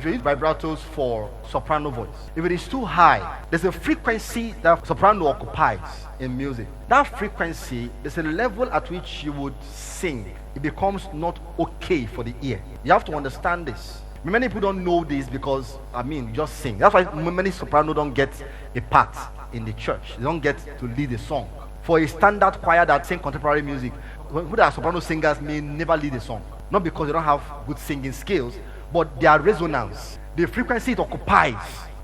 if you use vibratos for soprano voice, if it is too high, there's a frequency that soprano occupies in music. That frequency, there's a level at which you would sing. It becomes not okay for the ear. You have to understand this. Many people don't know this because, you just sing. That's why many soprano don't get a part in the church. They don't get to lead a song. For a standard choir that sing contemporary music, who are soprano singers may never lead a song. Not because they don't have good singing skills, but their resonance, the frequency it occupies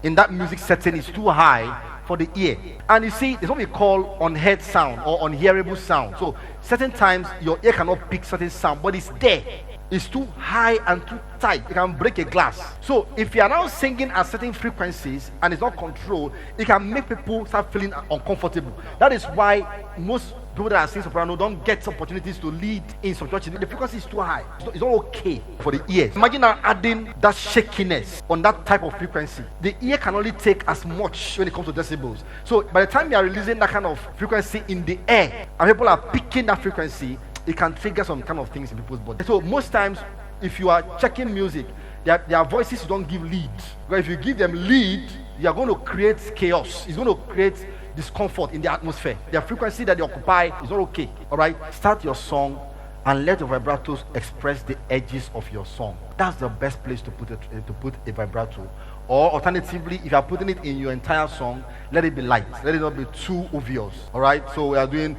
in that music setting is too high for the ear. And you see, it's what we call unheard sound or unhearable sound. So certain times your ear cannot pick certain sound, but it's there. It's too high and too tight. It can break a glass. So if you are now singing at certain frequencies and it's not controlled, it can make people start feeling uncomfortable. That is why most people that are singing soprano don't get opportunities to lead in some churches. The frequency is too high. It's not okay for the ears. Imagine now adding that shakiness on that type of frequency. The ear can only take as much when it comes to decibels. So by the time you are releasing that kind of frequency in the air and people are picking that frequency, it can trigger some kind of things in people's body. So most times, if you are checking music, their voices don't give lead. Because if you give them lead, you are going to create chaos. It's going to create discomfort in the atmosphere. Their frequency that they occupy is not okay. All right, start your song and let the vibratos express the edges of your song. That's the best place to put a vibrato. Or alternatively, if you are putting it in your entire song, let it be light. Let it not be too obvious. All right. So we are doing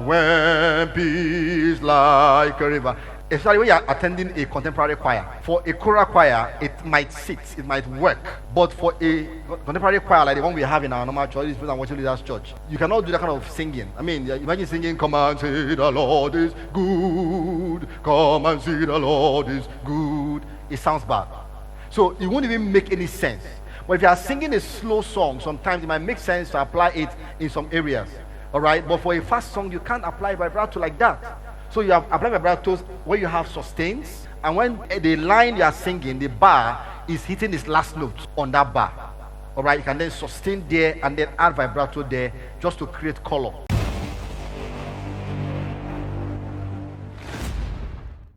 when peace like a river. Especially when you are attending a contemporary choir. For a choral choir, it might sit, it might work. But for a contemporary choir like the one we have in our normal church, this is Watching Leaders Church, you cannot do that kind of singing. Imagine singing, "Come and see the Lord is good. Come and see the Lord is good." It sounds bad. So it won't even make any sense. But if you are singing a slow song, sometimes it might make sense to apply it in some areas. All right. But for a fast song, you can't apply vibrato like that. So you have apply vibratos where you have sustains, and when the line you are singing, the bar is hitting its last note on that bar. All right. You can then sustain there and then add vibrato there just to create color.